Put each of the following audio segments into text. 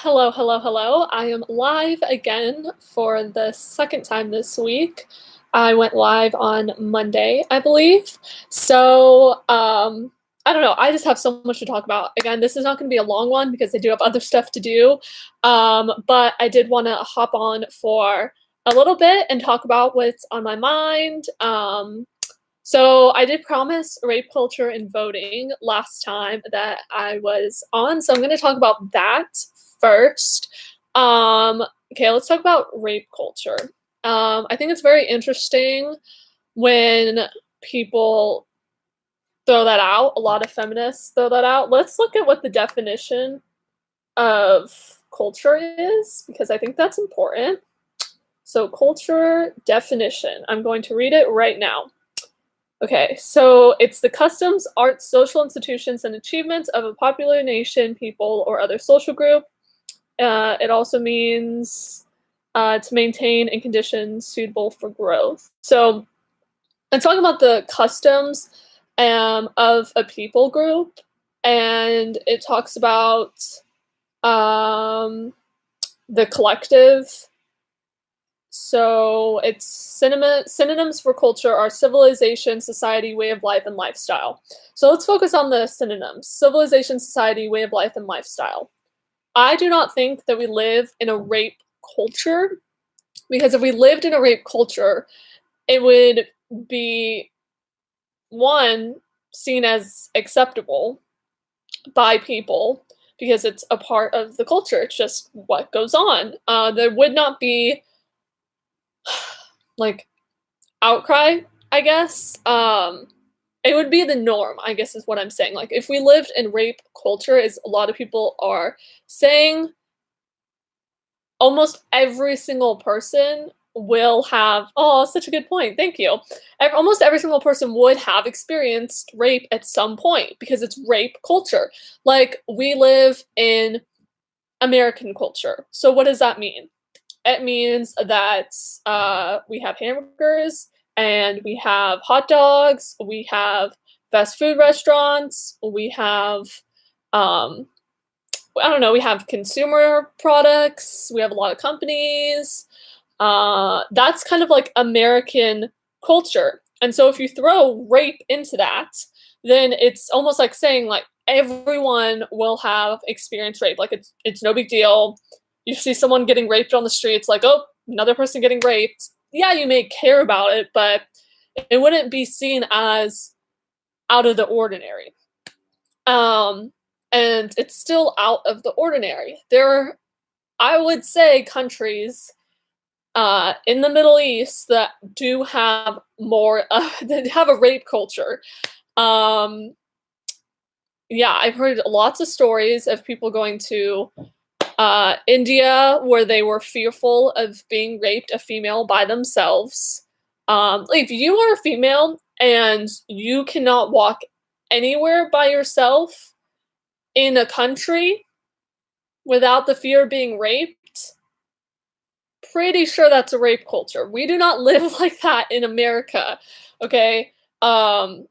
Hello, hello, hello. I am live again for the second time this week. I went live on Monday, I believe. I don't know. I just have so much to talk about. Again, this is not going to be a long one because I do have other stuff to do. But I did want to hop on for a little bit and talk about what's on my mind. So I did promise rape culture and voting last time that I was on, so I'm going to talk about that first. Um, okay, let's talk about rape culture. I think it's very interesting when people throw that out. A lot of feminists throw that out. Let's look at what the definition of culture is because I think that's important. So, culture definition. I'm going to read it right now. Okay, so it's the customs, arts, social institutions, and achievements of a popular nation, people, or other social group. It also means to maintain in conditions suitable for growth. So I'm talking about the customs of a people group, and it talks about the collective. So it's synonyms for culture are civilization, society, way of life, and lifestyle. So let's focus on the synonyms: civilization, society, way of life, and lifestyle. I do not think that we live in a rape culture because if we lived in a rape culture, it would be one seen as acceptable by people because it's a part of the culture. It's just what goes on. There would not be like outcry, I guess. It would be the norm, I guess is what I'm saying. Like if we lived in rape culture, as a lot of people are saying, almost every single person will have, oh, such a good point, thank you. Almost every single person would have experienced rape at some point because it's rape culture. Like we live in American culture. So what does that mean? It means that we have hamburgers and we have hot dogs, we have fast food restaurants, we have, I don't know, we have consumer products, we have a lot of companies. That's kind of like American culture. And so if you throw rape into that, then it's almost like saying like everyone will have experienced rape. Like it's no big deal. You see someone getting raped on the streets, like, oh, another person getting raped. Yeah, you may care about it, but it wouldn't be seen as out of the ordinary. Um, and it's still out of the ordinary. There are, I would say, countries in the Middle East that do have more, that have a rape culture. Um, yeah, I've heard lots of stories of people going to India where they were fearful of being raped, a female by themselves. If you are a female and you cannot walk anywhere by yourself in a country without the fear of being raped, pretty sure that's a rape culture. We do not live like that in America, okay? Um,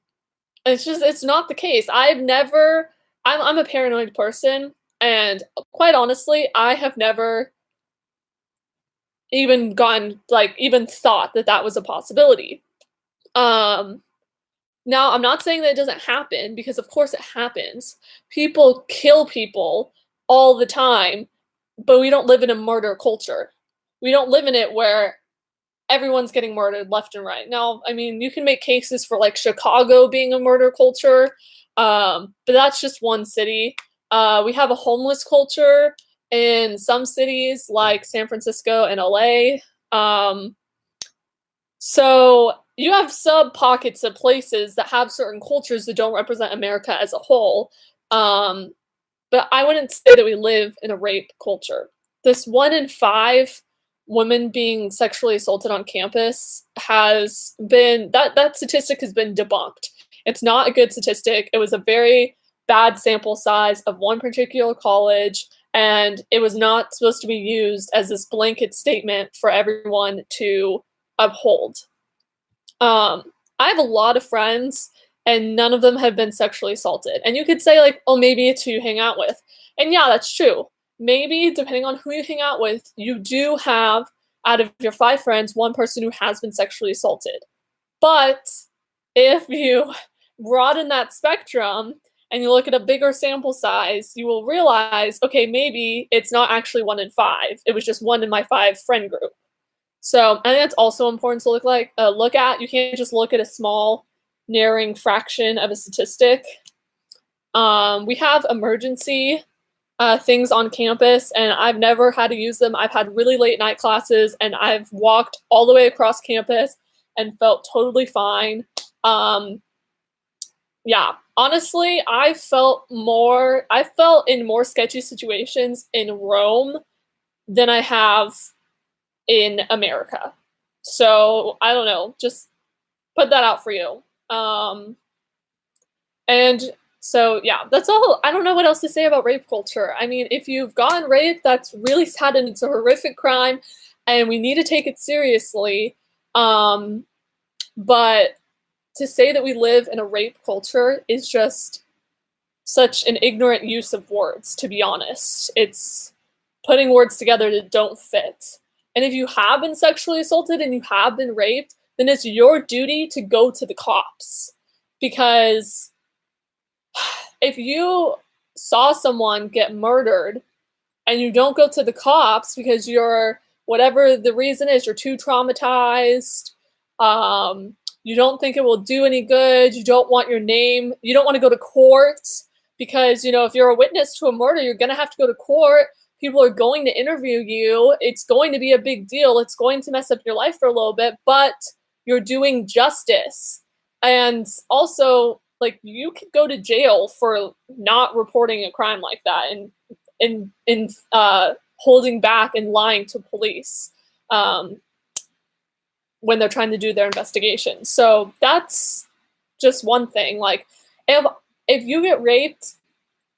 it's not the case. I'm a paranoid person, and quite honestly, I have never even gotten, like, even thought that that was a possibility. Um, Now, I'm not saying that it doesn't happen because, of course, it happens. People kill people all the time, but we don't live in a murder culture. We don't live in it where everyone's getting murdered left and right. Now, I mean, you can make cases for like Chicago being a murder culture, but that's just one city. We have a homeless culture in some cities like San Francisco and LA. So you have sub pockets of places that have certain cultures that don't represent America as a whole. Um, but I wouldn't say that we live in a rape culture. This 1 in 5 women being sexually assaulted on campus has been, that statistic has been debunked. It's not a good statistic. It was a very bad sample size of one particular college, and it was not supposed to be used as this blanket statement for everyone to uphold. I have a lot of friends, and none of them have been sexually assaulted. And you could say, like, oh, maybe it's who you hang out with. And yeah, that's true. maybe depending on who you hang out with, you do have, out of your 5 friends, one person who has been sexually assaulted. But if you broaden that spectrum and you look at a bigger sample size, you will realize, okay, maybe it's not actually 1 in 5. It was just 1 in my 5 friend group. So I think that's also important to look at. You can't just look at a small, narrowing fraction of a statistic. We have emergency things on campus, and I've never had to use them. I've had really late night classes, and I've walked all the way across campus and felt totally fine. Yeah, honestly, I felt in more sketchy situations in Rome than I have in America. So I don't know, just put that out for you. And so yeah, that's all. I don't know what else to say about rape culture. I mean, if you've gotten raped, that's really sad and it's a horrific crime, and we need to take it seriously. But to say that we live in a rape culture is just such an ignorant use of words, to be honest. It's putting words together that don't fit. And if you have been sexually assaulted and you have been raped, then it's your duty to go to the cops. Because if you saw someone get murdered and you don't go to the cops because you're, whatever the reason is, you're too traumatized, you don't think it will do any good, you don't want your name, you don't want to go to court because, if you're a witness to a murder, you're going to have to go to court. People are going to interview you. It's going to be a big deal. It's going to mess up your life for a little bit, but you're doing justice. And also, like, you could go to jail for not reporting a crime like that and holding back and lying to police when they're trying to do their investigation. So that's just one thing. Like, if you get raped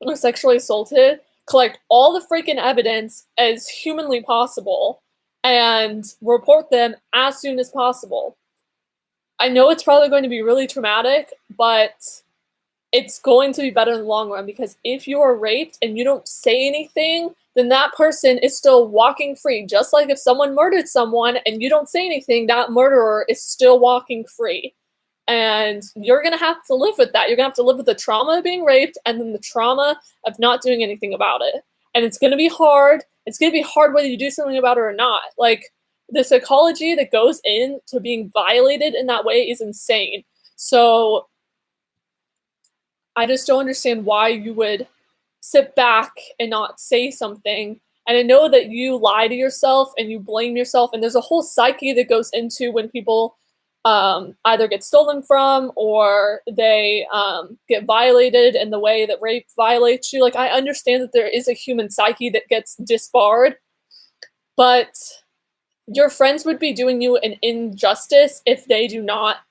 or sexually assaulted, collect all the freaking evidence as humanly possible and report them as soon as possible. I know it's probably going to be really traumatic, but it's going to be better in the long run, because if you are raped and you don't say anything, then that person is still walking free. Just like if someone murdered someone and you don't say anything, that murderer is still walking free. And you're going to have to live with that. You're going to have to live with the trauma of being raped and then the trauma of not doing anything about it. And it's going to be hard. It's going to be hard whether you do something about it or not. Like, the psychology that goes into being violated in that way is insane. So I just don't understand why you would sit back and not say something. And I know that you lie to yourself and you blame yourself, and there's a whole psyche that goes into when people either get stolen from or they get violated in the way that rape violates you. Like, I understand that there is a human psyche that gets disbarred, but your friends would be doing you an injustice if they do not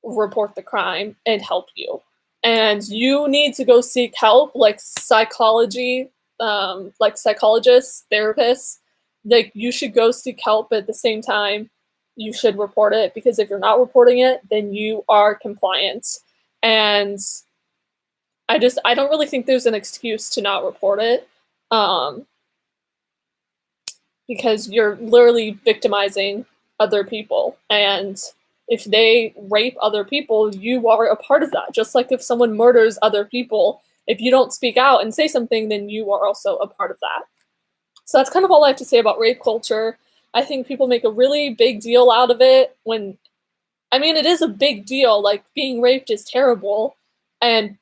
report the crime and help you. And you need to go seek help, like psychology, like psychologists, therapists. Like, you should go seek help, but at the same time, you should report it, because if you're not reporting it, then you are compliant. And I don't really think there's an excuse to not report it, because you're literally victimizing other people. And if they rape other people, you are a part of that. Just like if someone murders other people, if you don't speak out and say something, then you are also a part of that. So that's kind of all I have to say about rape culture. I think people make a really big deal out of it when, I mean, it is a big deal. Like, being raped is terrible, and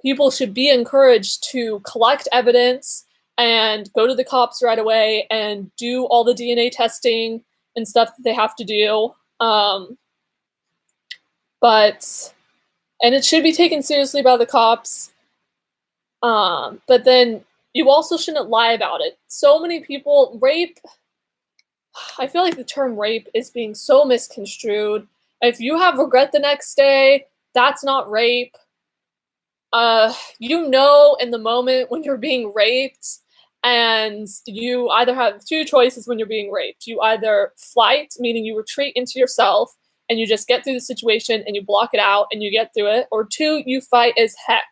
people should be encouraged to collect evidence and go to the cops right away and do all the DNA testing and stuff that they have to do. And it should be taken seriously by the cops. But then you also shouldn't lie about it. So many people, I feel like the term rape is being so misconstrued. If you have regret the next day, that's not rape. In the moment when you're being raped, and you either have two choices when you're being raped. You either flight, meaning you retreat into yourself and you just get through the situation and you block it out and you get through it, or two, you fight as heck.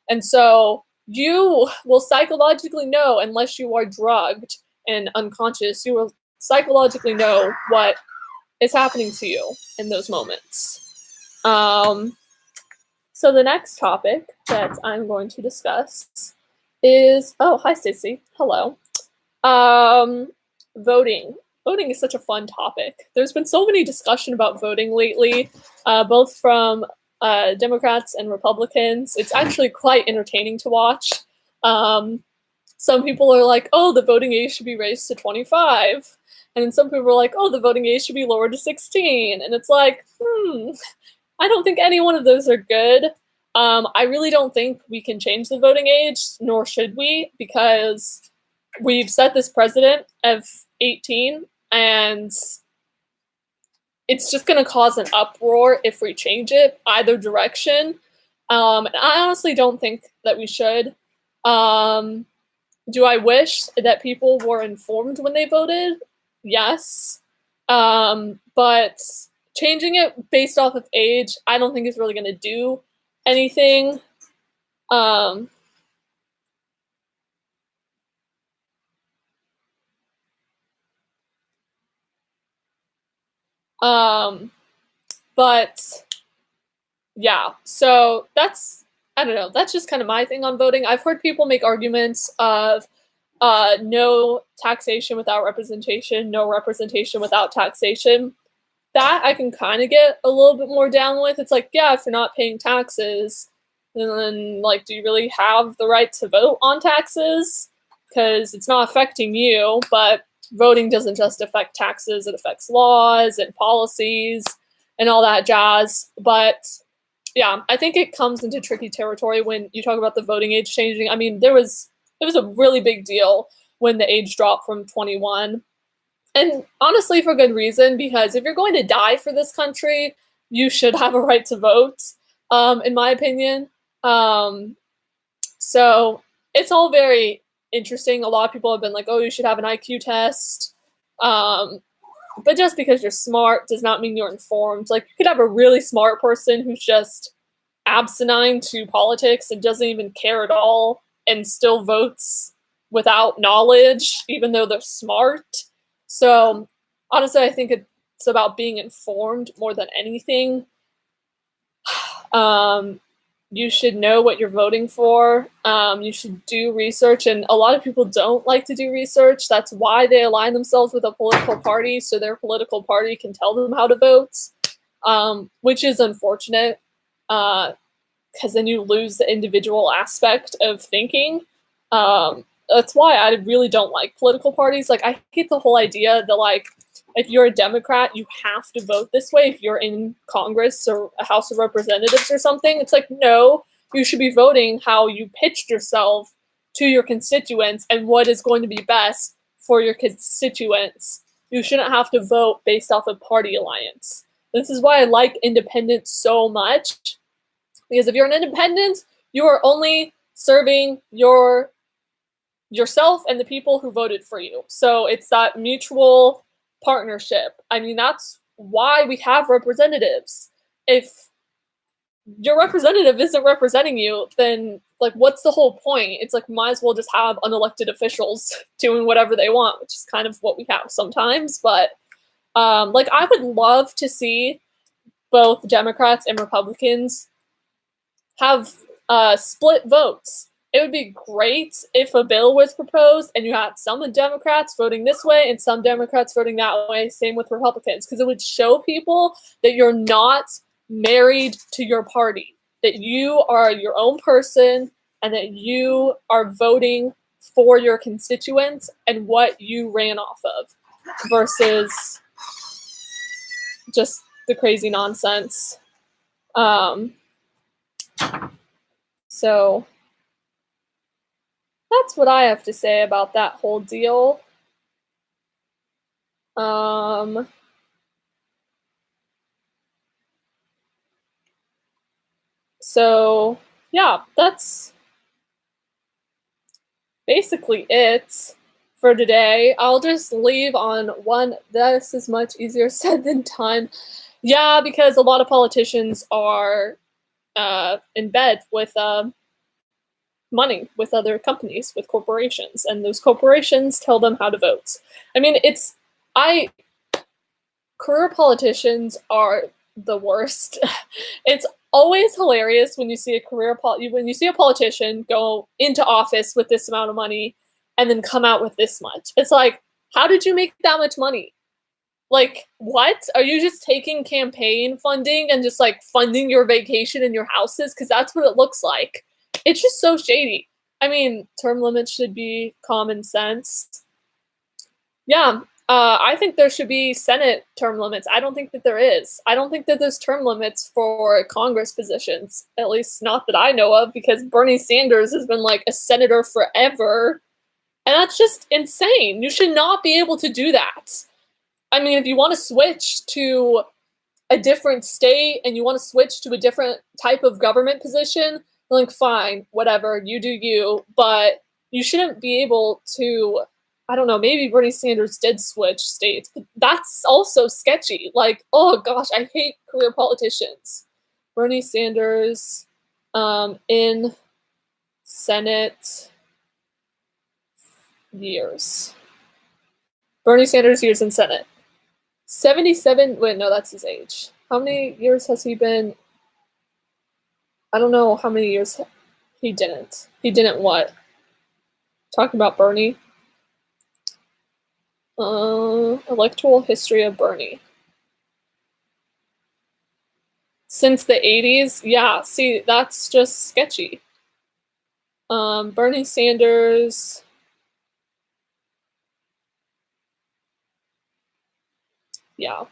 And so you will psychologically know, unless you are drugged and unconscious, you will psychologically know what is happening to you in those moments. So the next topic that I'm going to discuss is, oh, hi, Stacey. Hello. Voting. Voting is such a fun topic. There's been so many discussion about voting lately, both from Democrats and Republicans. It's actually quite entertaining to watch. Some people are like, oh, the voting age should be raised to 25. And then some people are like, oh, the voting age should be lowered to 16. And it's like, I don't think any one of those are good. I really don't think we can change the voting age, nor should we, because we've set this precedent of 18, and it's just going to cause an uproar if we change it either direction. And I honestly don't think that we should. Do I wish that people were informed when they voted? Yes. But changing it based off of age, I don't think is really going to do anything. But yeah, so that's, I don't know, that's just kind of my thing on voting. I've heard people make arguments of no taxation without representation, no representation without taxation. That I can kind of get a little bit more down with. It's like, yeah, if you're not paying taxes, then like, do you really have the right to vote on taxes? Because it's not affecting you, but voting doesn't just affect taxes, it affects laws and policies and all that jazz. But yeah, I think it comes into tricky territory when you talk about the voting age changing. I mean, it was a really big deal when the age dropped from 21. And honestly, for good reason, because if you're going to die for this country, you should have a right to vote, in my opinion. So it's all very interesting. A lot of people have been like, oh, you should have an IQ test. But just because you're smart does not mean you're informed. Like, you could have a really smart person who's just asinine to politics and doesn't even care at all and still votes without knowledge, even though they're smart. So honestly, I think it's about being informed more than anything. You should know what you're voting for. You should do research, and a lot of people don't like to do research. That's why they align themselves with a political party, so their political party can tell them how to vote, which is unfortunate, because then you lose the individual aspect of thinking. That's why I really don't like political parties. Like, I hate the whole idea that, like, if you're a Democrat, you have to vote this way if you're in Congress or a House of Representatives or something. It's like, no, you should be voting how you pitched yourself to your constituents and what is going to be best for your constituents. You shouldn't have to vote based off of party alliance. This is why I like independence so much, because if you're an independent, you are only serving yourself and the people who voted for you. So it's that mutual partnership. I mean, that's why we have representatives. If your representative isn't representing you, then like, what's the whole point? It's like, might as well just have unelected officials doing whatever they want, which is kind of what we have sometimes. But like, I would love to see both Democrats and Republicans have split votes. It would be great if a bill was proposed and you had some Democrats voting this way and some Democrats voting that way, same with Republicans, because it would show people that you're not married to your party, that you are your own person and that you are voting for your constituents and what you ran off of versus just the crazy nonsense. So that's what I have to say about that whole deal. So yeah, that's basically it for today. I'll just leave on one. This is much easier said than done. Yeah, because a lot of politicians are in bed with money with other companies, with corporations, and those corporations tell them how to vote. I mean, I career politicians are the worst. It's always hilarious when you see when you see a politician go into office with this amount of money and then come out with this much. It's like, how did you make that much money? Like, what? Are you just taking campaign funding and just like funding your vacation and your houses? Because that's what it looks like. It's just so shady. I mean, term limits should be common sense. Yeah, I think there should be Senate term limits. I don't think that there is. I don't think that there's term limits for Congress positions, at least not that I know of, because Bernie Sanders has been like a senator forever. And that's just insane. You should not be able to do that. I mean, if you want to switch to a different state and you want to switch to a different type of government position, like, fine, whatever, you do you, but you shouldn't be able to. I don't know, maybe Bernie Sanders did switch states, but that's also sketchy. Like, oh gosh, I hate career politicians. Bernie Sanders in Senate years. Bernie Sanders years in Senate. 77, wait, no, that's his age. How many years has he been? I don't know how many years he didn't. He didn't what? Talking about Bernie. Electoral history of Bernie. Since the 80s? Yeah, see, that's just sketchy. Bernie Sanders. Yeah.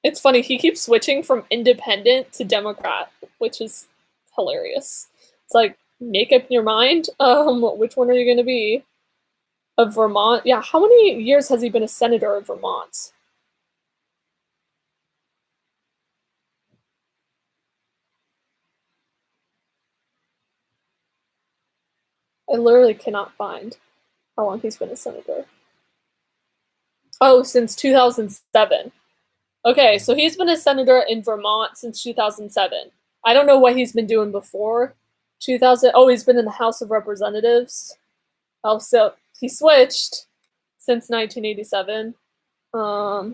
It's funny, he keeps switching from independent to Democrat, which is hilarious. It's like, make up your mind. Which one are you going to be? Of Vermont? Yeah, how many years has he been a senator of Vermont? I literally cannot find how long he's been a senator. Oh, since 2007. Okay, so he's been a senator in Vermont since 2007. I don't know what he's been doing before 2000. Oh, he's been in the House of Representatives. Oh, so he switched since 1987. I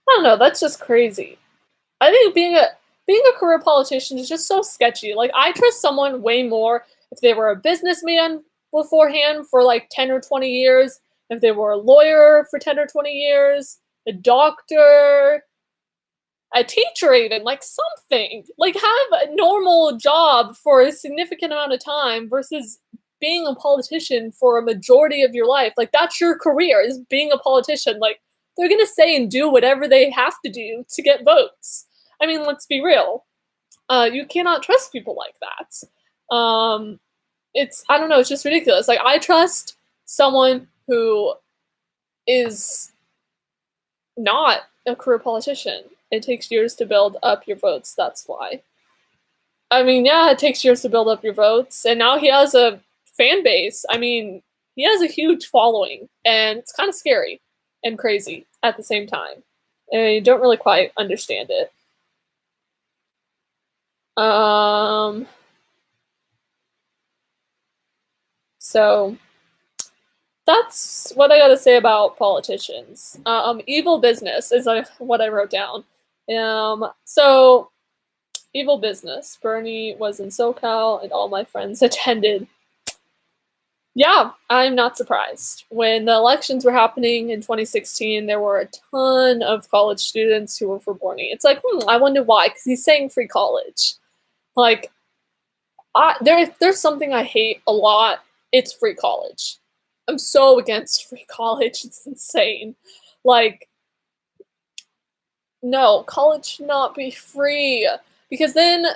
don't know. That's just crazy. I think being a career politician is just so sketchy. Like, I trust someone way more if they were a businessman beforehand for like 10 or 20 years, if they were a lawyer for 10 or 20 years, a doctor, a teacher, even like something. Like, have a normal job for a significant amount of time versus being a politician for a majority of your life. Like, that's your career, is being a politician. Like, they're gonna say and do whatever they have to do to get votes. I mean, let's be real. You cannot trust people like that. It's, I don't know, it's just ridiculous. Like, I trust someone who is not a career politician. It takes years to build up your votes, that's why. I mean, yeah, it takes years to build up your votes, and now he has a fan base. I mean, he has a huge following, and it's kind of scary and crazy at the same time. And you don't really quite understand it. So that's what I gotta say about politicians. Evil business is what I wrote down. So evil business. Bernie was in SoCal, and all my friends attended. Yeah, I'm not surprised. When the elections were happening in 2016, there were a ton of college students who were for Bernie. It's like, I wonder why, because he's saying free college. Like, there's something I hate a lot. It's free college. I'm so against free college. It's insane. Like, no, college should not be free, because then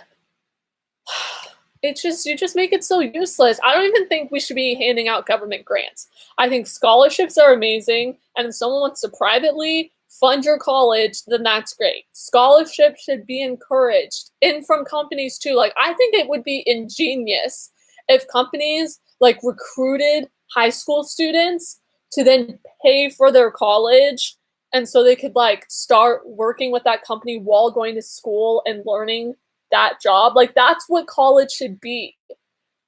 you just make it so useless. I don't even think we should be handing out government grants. I think scholarships are amazing, and if someone wants to privately fund your college, then that's great. Scholarships should be encouraged, and from companies too. Like, I think it would be ingenious if companies like recruited high school students to then pay for their college, and so they could like start working with that company while going to school and learning that job. Like, that's what college should be.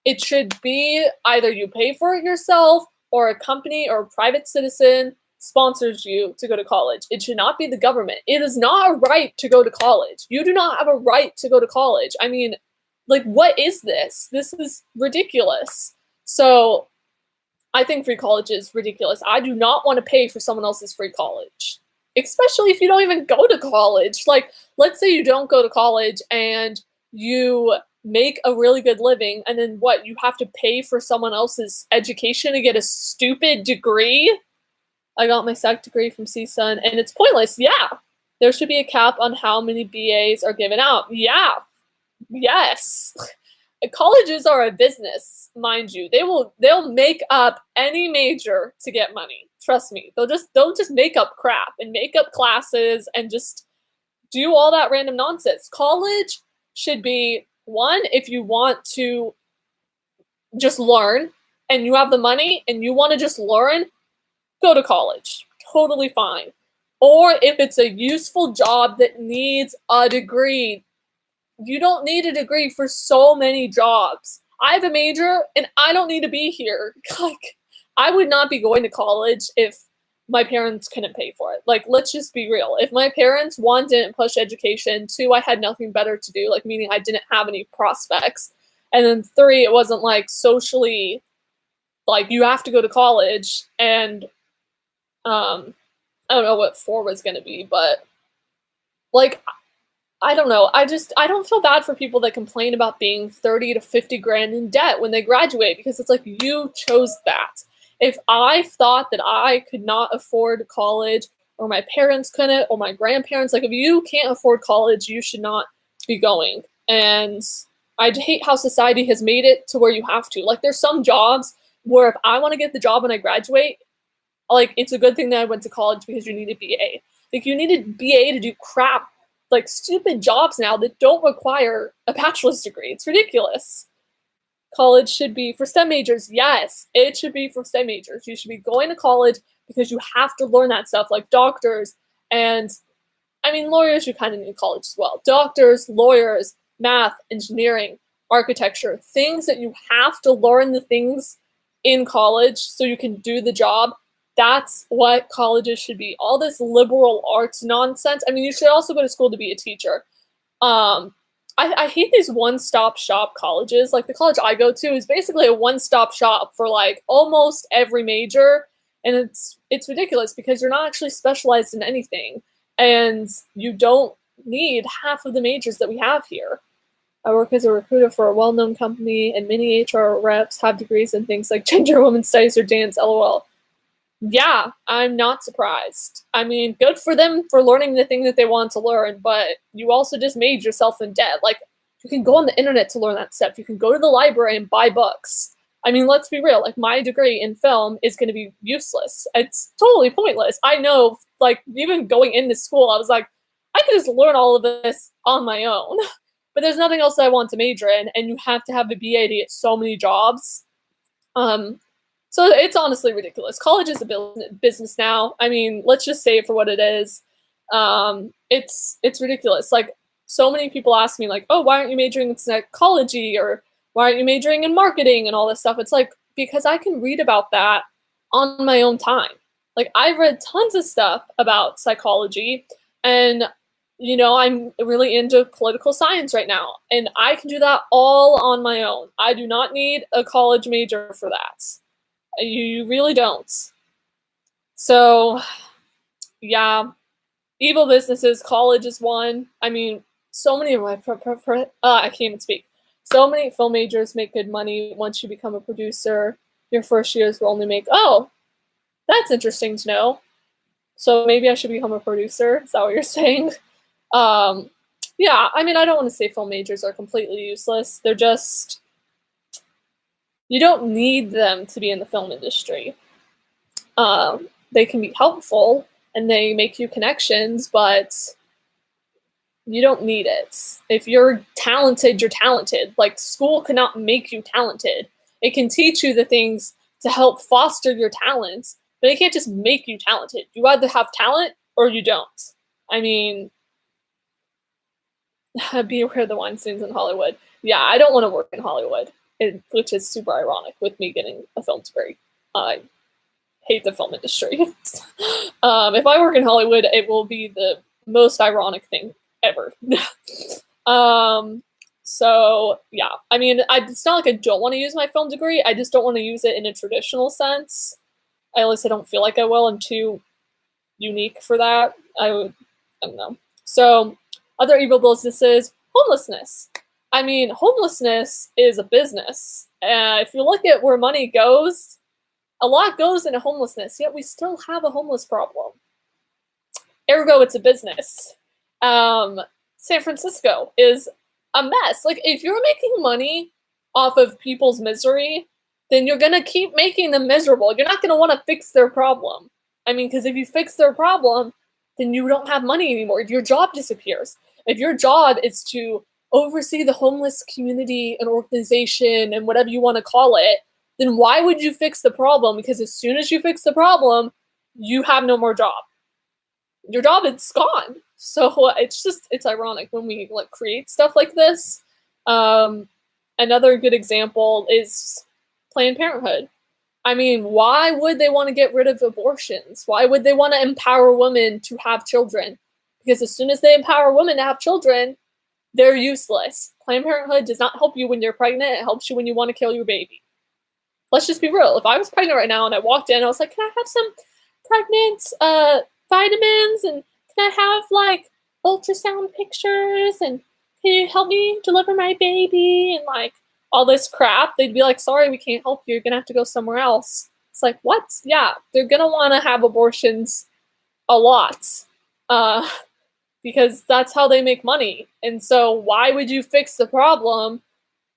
It should be either you pay for it yourself or a company or a private citizen sponsors you to go to college. It should not be the government. It is not a right to go to college. You do not have a right to go to college. I mean, like, what is this? This is ridiculous. So I think free college is ridiculous. I do not want to pay for someone else's free college, especially if you don't even go to college. Like, let's say you don't go to college and you make a really good living, and then what? You have to pay for someone else's education to get a stupid degree? I got my psych degree from CSUN, and it's pointless. Yeah. There should be a cap on how many BAs are given out. Yeah. Yes. Colleges are a business, mind you. They'll make up any major to get money. Trust me. They'll just make up crap and make up classes and just do all that random nonsense. College should be one, if you want to just learn and you have the money and you want to just learn, go to college. Totally fine. Or if it's a useful job that needs a degree, you don't need a degree for so many jobs. I have a major and I don't need to be here. Like, I would not be going to college if my parents couldn't pay for it. Like, let's just be real. If my parents, one, didn't push education, two, I had nothing better to do, like, meaning I didn't have any prospects, and then three, it wasn't like socially, like, you have to go to college, and I don't know what four was going to be, but like, I don't know. I don't feel bad for people that complain about being 30 to 50 grand in debt when they graduate, because it's like, you chose that. If I thought that I could not afford college, or my parents couldn't, or my grandparents, like, if you can't afford college, you should not be going. And I hate how society has made it to where you have to. Like, there's some jobs where if I want to get the job when I graduate, like, it's a good thing that I went to college, because you need a BA. Like, you need a BA to do crap, like, stupid jobs now that don't require a bachelor's degree. It's ridiculous. College should be for STEM majors. Yes, it should be for STEM majors. You should be going to college because you have to learn that stuff, like doctors, and I mean, lawyers, you kind of need college as well. Doctors, lawyers, math, engineering, architecture, things that you have to learn the things in college so you can do the job. That's what colleges should be. All this liberal arts nonsense. I mean, you should also go to school to be a teacher. I hate these one-stop shop colleges. Like, the college I go to is basically a one-stop shop for, like, almost every major, and it's ridiculous because you're not actually specialized in anything, and you don't need half of the majors that we have here. I work as a recruiter for a well-known company, and many HR reps have degrees in things like gender, women's studies, or dance, LOL. Yeah, I'm not surprised. I mean, good for them for learning the thing that they want to learn, but you also just made yourself in debt. Like, you can go on the internet to learn that stuff. You can go to the library and buy books. I mean, let's be real. Like, my degree in film is going to be useless. It's totally pointless. I know, like, even going into school, I was like, I could just learn all of this on my own. But there's nothing else that I want to major in, and you have to have a BA to get so many jobs. So it's honestly ridiculous. College is a business now. I mean, let's just say it for what it is. It's ridiculous. Like, so many people ask me, like, oh, why aren't you majoring in psychology, or why aren't you majoring in marketing and all this stuff? It's like, because I can read about that on my own time. Like, I've read tons of stuff about psychology, and, you know, I'm really into political science right now, and I can do that all on my own. I do not need a college major for that. You really don't. So, yeah, evil businesses, college is one. I mean, so many of my, I can't even speak. So many film majors make good money once you become a producer. Your first years will only make, oh, that's interesting to know. So maybe I should become a producer. Is that what you're saying? Yeah, I mean, I don't want to say film majors are completely useless. They're just, you don't need them to be in the film industry. They can be helpful and they make you connections, but you don't need it. If you're talented, you're talented. Like, school cannot make you talented. It can teach you the things to help foster your talents, but it can't just make you talented. You either have talent or you don't. I mean, Be aware of the Weinsteins in Hollywood. Yeah, I don't want to work in Hollywood, which is super ironic with me getting a film degree. I hate the film industry. If I work in Hollywood, it will be the most ironic thing ever. So yeah, I mean, it's not like I don't want to use my film degree. I just don't want to use it in a traditional sense. At least I don't feel like I will. I'm too unique for that. I don't know. So other evil businesses, homelessness. I mean, homelessness is a business. If you look at where money goes, a lot goes into homelessness, yet we still have a homeless problem. Ergo, it's a business. San Francisco is a mess. Like, if you're making money off of people's misery, then you're gonna keep making them miserable. You're not gonna want to fix their problem. I mean, because if you fix their problem, then you don't have money anymore. Your job disappears. If your job is to oversee the homeless community and organization and whatever you want to call it, then why would you fix the problem? Because as soon as you fix the problem, you have no more job. Your job is gone. So it's ironic when we like create stuff like this. Another good example is Planned Parenthood. I mean, why would they want to get rid of abortions? Why would they want to empower women to have children? Because as soon as they empower women to have children, they're useless. Planned Parenthood does not help you when you're pregnant. It helps you when you want to kill your baby. Let's just be real. If I was pregnant right now and I walked in, I was like, can I have some pregnant vitamins? And can I have like ultrasound pictures? And can you help me deliver my baby? And like all this crap. They'd be like, sorry, we can't help you. You're going to have to go somewhere else. It's like, what? Yeah, they're going to want to have abortions a lot. Because that's how they make money. And so why would you fix the problem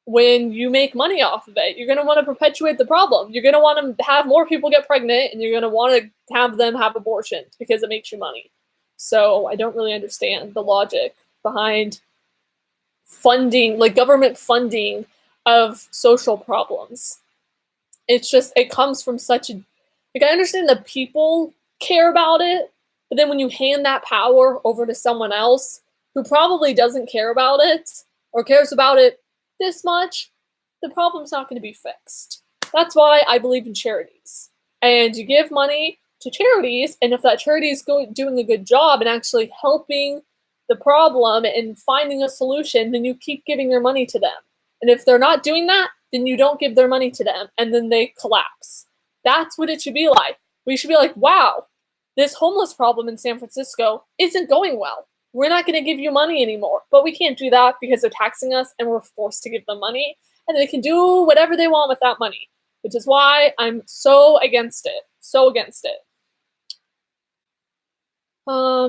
when you make money off of it? You're going to want to perpetuate the problem. You're going to want to have more people get pregnant, and you're going to want to have them have abortions because it makes you money. So I don't really understand the logic behind funding, like government funding of social problems. It's just, it comes from such a, like, I understand that people care about it, but then when you hand that power over to someone else who probably doesn't care about it or cares about it this much, the problem's not going to be fixed. That's why I believe in charities. And you give money to charities, and if that charity is doing a good job and actually helping the problem and finding a solution, then you keep giving your money to them. And if they're not doing that, then you don't give their money to them, and then they collapse. That's what it should be like. We should be like, wow, this homeless problem in San Francisco isn't going well. We're not going to give you money anymore. But we can't do that because they're taxing us and we're forced to give them money. And they can do whatever they want with that money, which is why I'm so against it. So against it.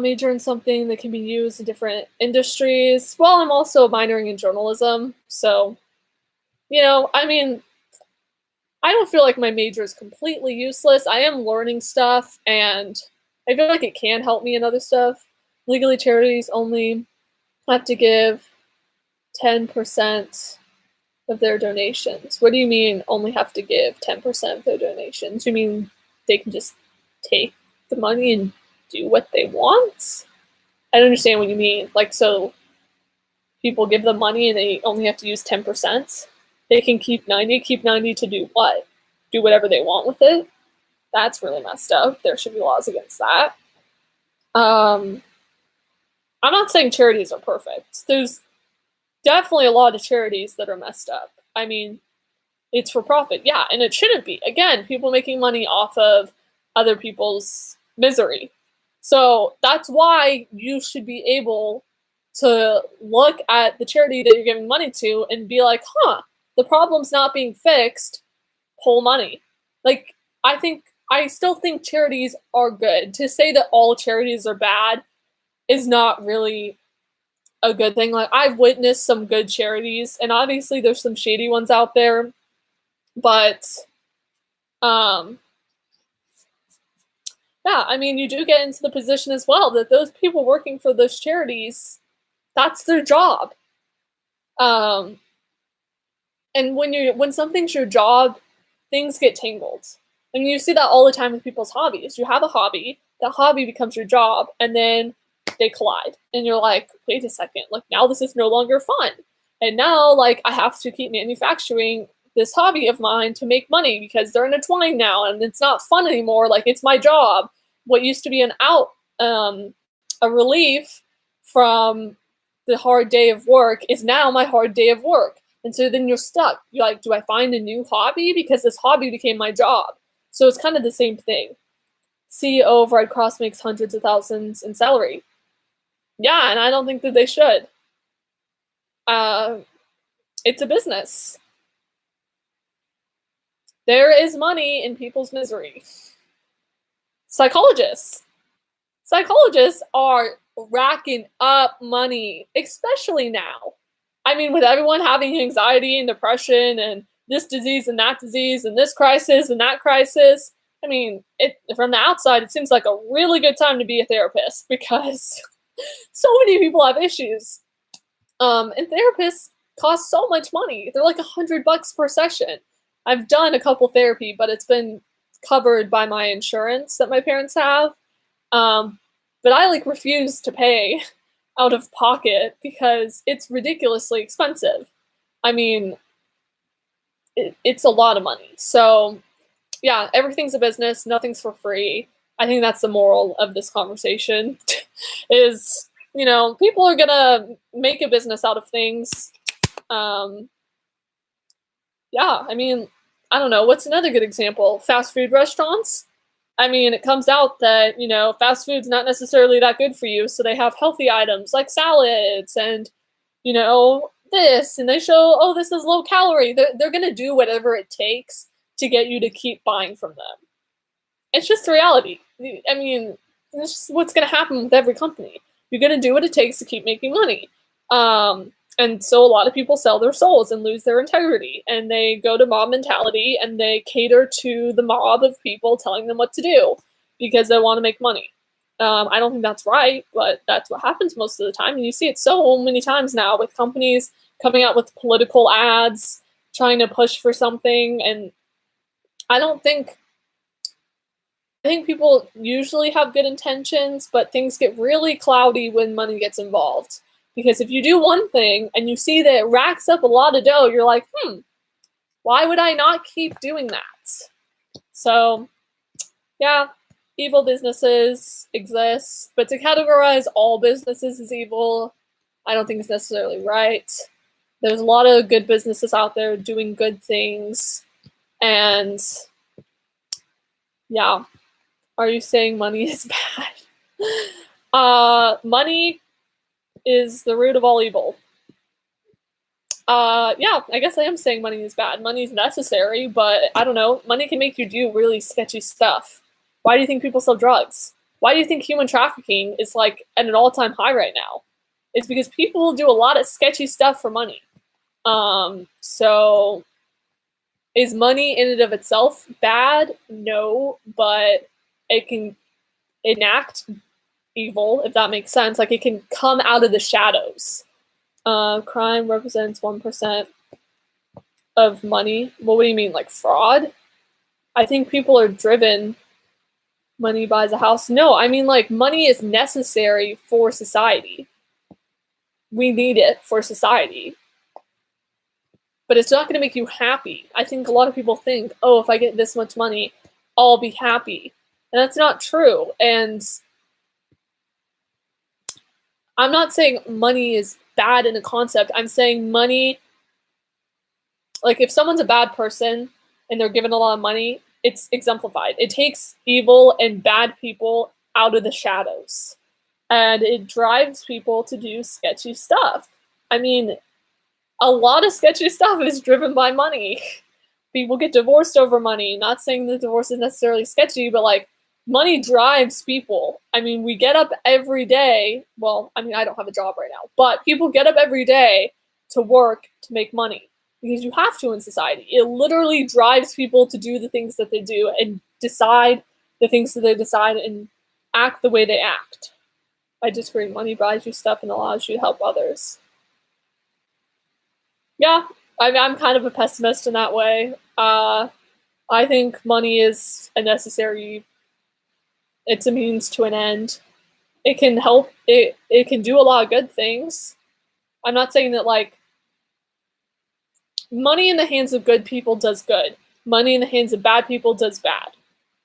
Major in something that can be used in different industries. Well, I'm also minoring in journalism. So, you know, I mean, I don't feel like my major is completely useless. I am learning stuff, and I feel like it can help me in other stuff. Legally, charities only have to give 10% of their donations. What do you mean only have to give 10% of their donations? You mean they can just take the money and do what they want? I don't understand what you mean. Like, so people give them money and they only have to use 10%? They can keep 90 to do what? Do whatever they want with it? That's really messed up. There should be laws against that. I'm not saying charities are perfect. There's definitely a lot of charities that are messed up. I mean, it's for profit, yeah, and it shouldn't be. Again, people making money off of other people's misery. So that's why you should be able to look at the charity that you're giving money to and be like, huh, the problem's not being fixed, pull money. Like, I still think charities are good. To say that all charities are bad is not really a good thing. Like, I've witnessed some good charities, and obviously there's some shady ones out there, but yeah, I mean, you do get into the position as well that those people working for those charities, that's their job. And when something's your job, things get tangled. I mean, you see that all the time with people's hobbies. You have a hobby, that hobby becomes your job, and then they collide. And you're like, wait a second, like now this is no longer fun. And now like I have to keep manufacturing this hobby of mine to make money because they're intertwined now and it's not fun anymore. Like it's my job. What used to be a relief from the hard day of work is now my hard day of work. And so then you're stuck. You're like, do I find a new hobby? Because this hobby became my job. So it's kind of the same thing. CEO of Red Cross makes hundreds of thousands in salary. Yeah, and I don't think that they should. It's a business. There is money in people's misery. Psychologists are racking up money, especially now. I mean, with everyone having anxiety and depression and this disease and that disease and this crisis and that crisis, I mean, from the outside, it seems like a really good time to be a therapist because so many people have issues. And therapists cost so much money. They're like $100 per session. I've done a couple therapy, but it's been covered by my insurance that my parents have. But I like refuse to pay out of pocket because it's ridiculously expensive. I mean, it's a lot of money. So yeah, everything's a business. Nothing's for free. I think that's the moral of this conversation is, people are going to make a business out of things. Yeah, I mean, I don't know. What's another good example? Fast food restaurants. I mean, it comes out that, fast food's not necessarily that good for you. So they have healthy items like salads and, this. And they show, oh, this is low calorie. They're going to do whatever it takes to get you to keep buying from them. It's just the reality. I mean, this is what's going to happen with every company. You're going to do what it takes to keep making money. And so a lot of people sell their souls and lose their integrity. And they go to mob mentality and they cater to the mob of people telling them what to do because they want to make money. I don't think that's right, but that's what happens most of the time. And you see it so many times now with companies coming out with political ads, trying to push for something. And I think people usually have good intentions, but things get really cloudy when money gets involved. Because if you do one thing and you see that it racks up a lot of dough, you're like, why would I not keep doing that? So, yeah, evil businesses exist, but to categorize all businesses as evil, I don't think it's necessarily right. There's a lot of good businesses out there doing good things, and yeah. Are you saying money is bad? Money is the root of all evil. Yeah, I guess I am saying money is bad. Money is necessary, but I don't know. Money can make you do really sketchy stuff. Why do you think people sell drugs? Why do you think human trafficking is like at an all-time high right now? It's because people do a lot of sketchy stuff for money. So is money in and of itself bad? No, but it can enact evil, if that makes sense. Like it can come out of the shadows. Crime represents 1% of money. Well, what do you mean, like fraud? I think people are driven. Money buys a house. No, I mean like money is necessary for society. We need it for society. But it's not going to make you happy. I think a lot of people think, oh, if I get this much money, I'll be happy. And that's not true. And I'm not saying money is bad in a concept. I'm saying money, like if someone's a bad person and they're given a lot of money, it's exemplified. It takes evil and bad people out of the shadows. And it drives people to do sketchy stuff. I mean, a lot of sketchy stuff is driven by money. People get divorced over money. Not saying that divorce is necessarily sketchy, but like money drives people. I mean, we get up every day. Well, I mean, I don't have a job right now, but people get up every day to work to make money because you have to in society. It literally drives people to do the things that they do and decide the things that they decide and act the way they act. I disagree. Money buys you stuff and allows you to help others. Yeah, I'm kind of a pessimist in that way. I think money is a necessary, it's a means to an end. it can help, it can do a lot of good things. I'm not saying that like money in the hands of good people does good. Money in the hands of bad people does bad.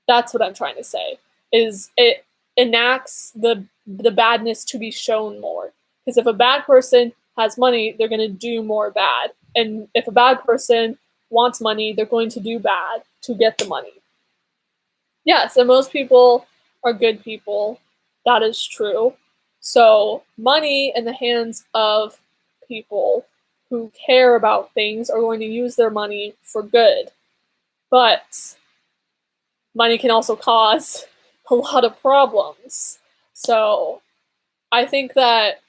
That's what I'm trying to say. Is it enacts the badness to be shown more. Because if a bad person has money, they're going to do more bad. And if a bad person wants money, they're going to do bad to get the money. Yes, and most people are good people. That is true. So, money in the hands of people who care about things are going to use their money for good. But money can also cause a lot of problems. So, I think that,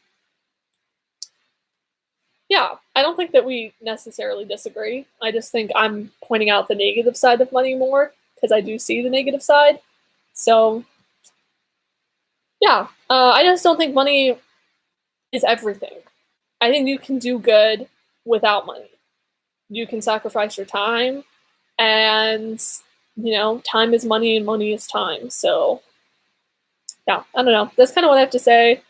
yeah, I don't think that we necessarily disagree. I just think I'm pointing out the negative side of money more because I do see the negative side. So, yeah, I just don't think money is everything. I think you can do good without money. You can sacrifice your time, and time is money, and money is time. So, yeah, I don't know. That's kind of what I have to say.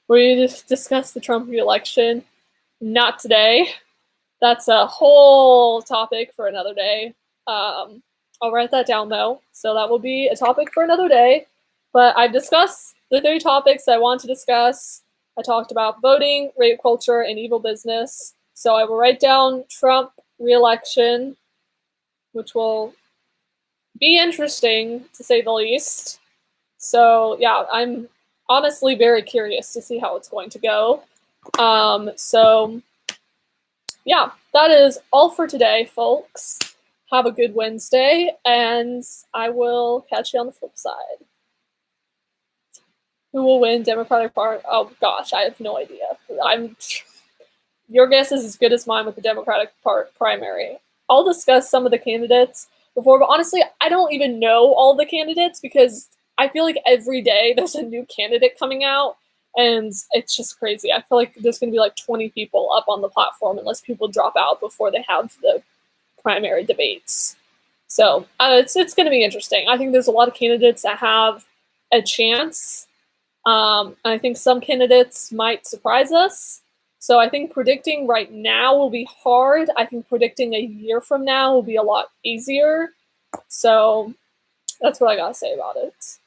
We just discussed the Trump re-election. Not today. That's a whole topic for another day. I'll write that down though. So that will be a topic for another day. But I've discussed the 3 topics I want to discuss. I talked about voting, rape culture, and evil business. So I will write down Trump re-election, which will be interesting to say the least. So yeah, I'm honestly very curious to see how it's going to go. So yeah, that is all for today, folks. Have a good Wednesday, and I will catch you on the flip side. Who will win Democratic Party? Oh gosh, I have no idea. Your guess is as good as mine with the Democratic primary. I'll discuss some of the candidates before, but honestly, I don't even know all the candidates because I feel like every day there's a new candidate coming out, and it's just crazy. I feel like there's going to be like 20 people up on the platform unless people drop out before they have the primary debates. So it's going to be interesting. I think there's a lot of candidates that have a chance. I think some candidates might surprise us. So I think predicting right now will be hard. I think predicting a year from now will be a lot easier. So that's what I gotta say about it.